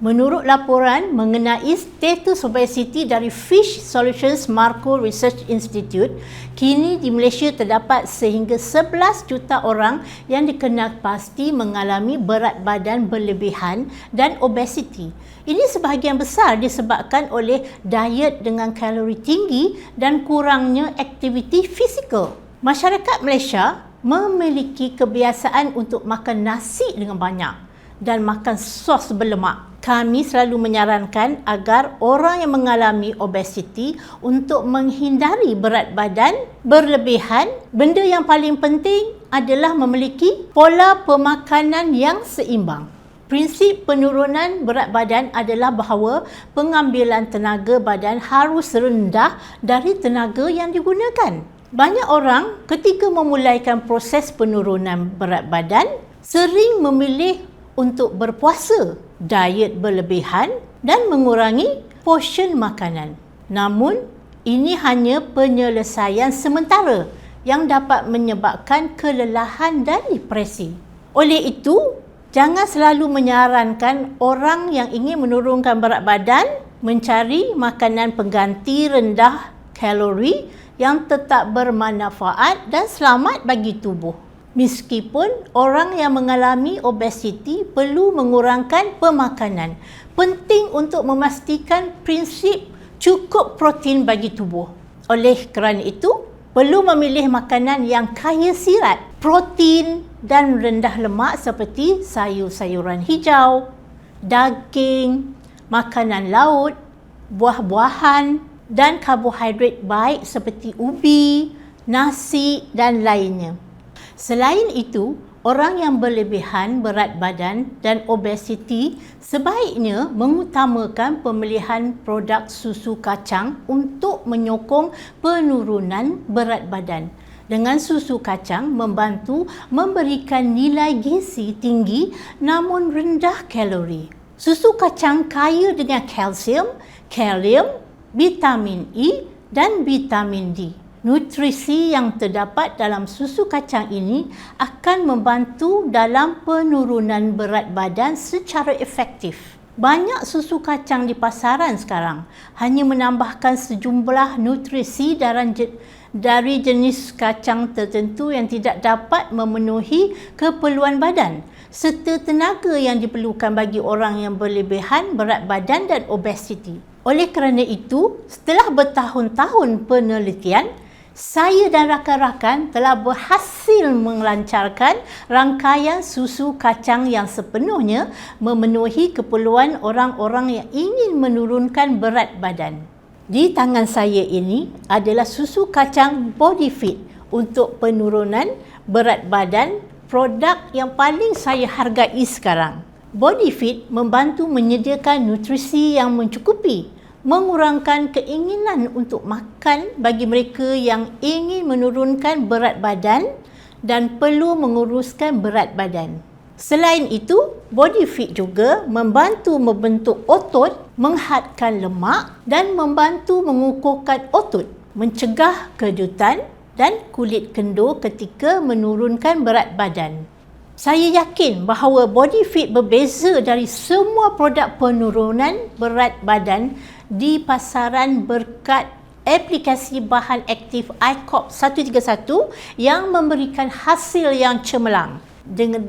Menurut laporan mengenai status obesiti dari Fish Solutions Marco Research Institute, kini di Malaysia terdapat sehingga 11 juta orang yang dikenal pasti mengalami berat badan berlebihan dan obesiti. Ini sebahagian besar disebabkan oleh diet dengan kalori tinggi dan kurangnya aktiviti fizikal. Masyarakat Malaysia memiliki kebiasaan untuk makan nasi dengan banyak dan makan sos berlemak. Kami selalu menyarankan agar orang yang mengalami obesiti untuk menghindari berat badan berlebihan. Benda yang paling penting adalah memiliki pola pemakanan yang seimbang. Prinsip penurunan berat badan adalah bahawa pengambilan tenaga badan harus rendah dari tenaga yang digunakan. Banyak orang ketika memulaikan proses penurunan berat badan sering memilih untuk berpuasa, diet berlebihan dan mengurangi portion makanan. Namun, ini hanya penyelesaian sementara yang dapat menyebabkan kelelahan dan depresi. Oleh itu, jangan selalu menyarankan orang yang ingin menurunkan berat badan mencari makanan pengganti rendah kalori yang tetap bermanfaat dan selamat bagi tubuh. Meskipun orang yang mengalami obesiti perlu mengurangkan pemakanan, penting untuk memastikan prinsip cukup protein bagi tubuh. Oleh kerana itu, perlu memilih makanan yang kaya sirat, protein dan rendah lemak seperti sayur-sayuran hijau, daging, makanan laut, buah-buahan dan karbohidrat baik seperti ubi, nasi dan lainnya. Selain itu, orang yang berlebihan berat badan dan obesiti sebaiknya mengutamakan pemilihan produk susu kacang untuk menyokong penurunan berat badan. Dengan susu kacang membantu memberikan nilai gizi tinggi namun rendah kalori. Susu kacang kaya dengan kalsium, kalium, vitamin E dan vitamin D. Nutrisi yang terdapat dalam susu kacang ini akan membantu dalam penurunan berat badan secara efektif. Banyak susu kacang di pasaran sekarang hanya menambahkan sejumlah nutrisi dari jenis kacang tertentu yang tidak dapat memenuhi keperluan badan serta tenaga yang diperlukan bagi orang yang berlebihan berat badan dan obesiti. Oleh kerana itu, setelah bertahun-tahun penelitian, saya dan rakan-rakan telah berhasil melancarkan rangkaian susu kacang yang sepenuhnya memenuhi keperluan orang-orang yang ingin menurunkan berat badan. Di tangan saya ini adalah susu kacang Bodyfit untuk penurunan berat badan, produk yang paling saya hargai sekarang. Bodyfit membantu menyediakan nutrisi yang mencukupi, mengurangkan keinginan untuk makan bagi mereka yang ingin menurunkan berat badan dan perlu menguruskan berat badan. Selain itu, Bodyfit juga membantu membentuk otot, menghadkan lemak dan membantu mengukuhkan otot, mencegah kejutan dan kulit kendur ketika menurunkan berat badan. Saya yakin bahawa Bodyfit berbeza dari semua produk penurunan berat badan di pasaran berkat aplikasi bahan aktif ICOP 131 yang memberikan hasil yang cemerlang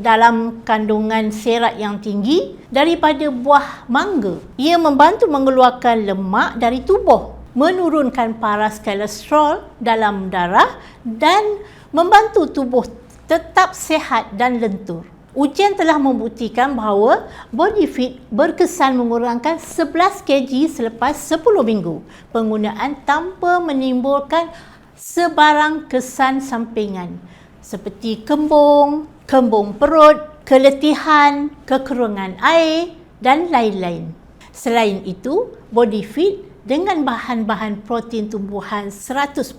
dalam kandungan serat yang tinggi daripada buah mangga. Ia membantu mengeluarkan lemak dari tubuh, menurunkan paras kolesterol dalam darah dan membantu tubuh tetap sihat dan lentur. Ujian telah membuktikan bahawa Bodyfit berkesan mengurangkan 11 kg selepas 10 minggu penggunaan tanpa menimbulkan sebarang kesan sampingan seperti kembung perut, keletihan, kekurangan air dan lain-lain. Selain itu, Bodyfit dengan bahan-bahan protein tumbuhan 100%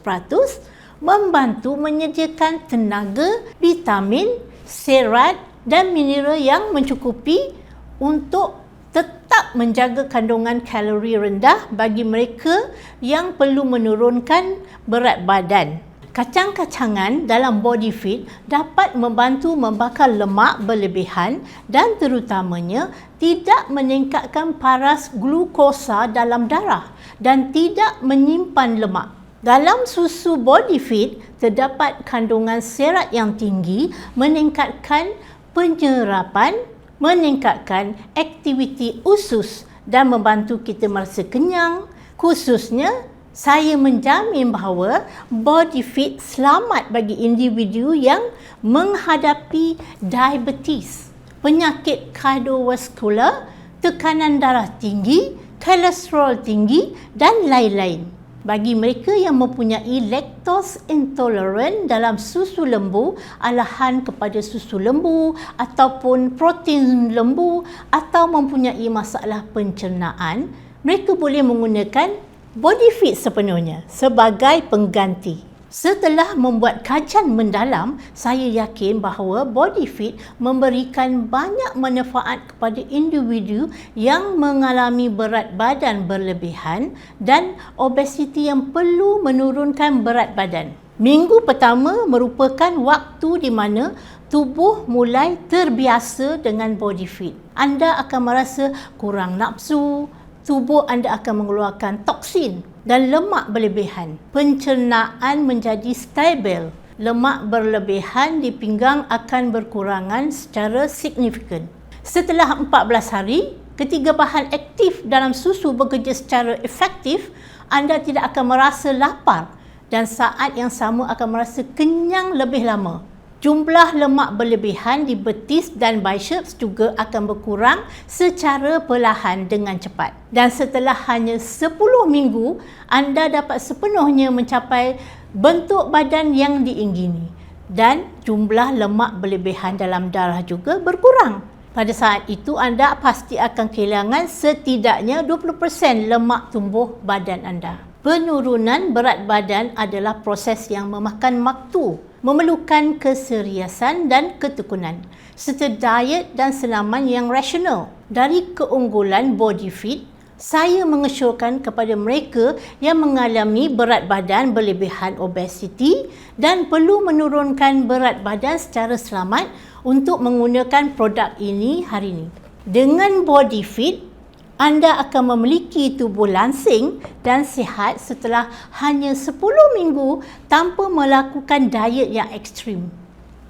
membantu menyediakan tenaga, vitamin, serat dan mineral yang mencukupi untuk tetap menjaga kandungan kalori rendah bagi mereka yang perlu menurunkan berat badan. Kacang-kacangan dalam body fit dapat membantu membakar lemak berlebihan dan terutamanya tidak meningkatkan paras glukosa dalam darah dan tidak menyimpan lemak. Dalam susu body fit terdapat kandungan serat yang tinggi, meningkatkan penyerapan, meningkatkan aktiviti usus dan membantu kita merasa kenyang. Khususnya, saya menjamin bahawa body fit selamat bagi individu yang menghadapi diabetes, penyakit kardiovaskular, tekanan darah tinggi, kolesterol tinggi dan lain-lain. Bagi mereka yang mempunyai lactose intolerant dalam susu lembu, alahan kepada susu lembu ataupun protein lembu atau mempunyai masalah pencernaan, mereka boleh menggunakan body fit sepenuhnya sebagai pengganti. Setelah membuat kajian mendalam, saya yakin bahawa body fit memberikan banyak manfaat kepada individu yang mengalami berat badan berlebihan dan obesiti yang perlu menurunkan berat badan. Minggu pertama merupakan waktu di mana tubuh mulai terbiasa dengan body fit. Anda akan merasa kurang nafsu, tubuh anda akan mengeluarkan toksin dan lemak berlebihan. Pencernaan menjadi stabil. Lemak berlebihan di pinggang akan berkurangan secara signifikan. Setelah 14 hari, ketiga bahan aktif dalam susu bekerja secara efektif, anda tidak akan merasa lapar dan saat yang sama akan merasa kenyang lebih lama. Jumlah lemak berlebihan di betis dan biceps juga akan berkurang secara perlahan dengan cepat. Dan setelah hanya 10 minggu, anda dapat sepenuhnya mencapai bentuk badan yang diingini. Dan jumlah lemak berlebihan dalam darah juga berkurang. Pada saat itu, anda pasti akan kehilangan setidaknya 20% lemak tumbuh badan anda. Penurunan berat badan adalah proses yang memakan waktu, memerlukan keseriusan dan ketekunan, serta diet dan senaman yang rasional. Dari keunggulan body fit, saya mengesyorkan kepada mereka yang mengalami berat badan berlebihan obesiti dan perlu menurunkan berat badan secara selamat untuk menggunakan produk ini hari ini. Dengan body fit, anda akan memiliki tubuh langsing dan sihat setelah hanya 10 minggu tanpa melakukan diet yang ekstrim.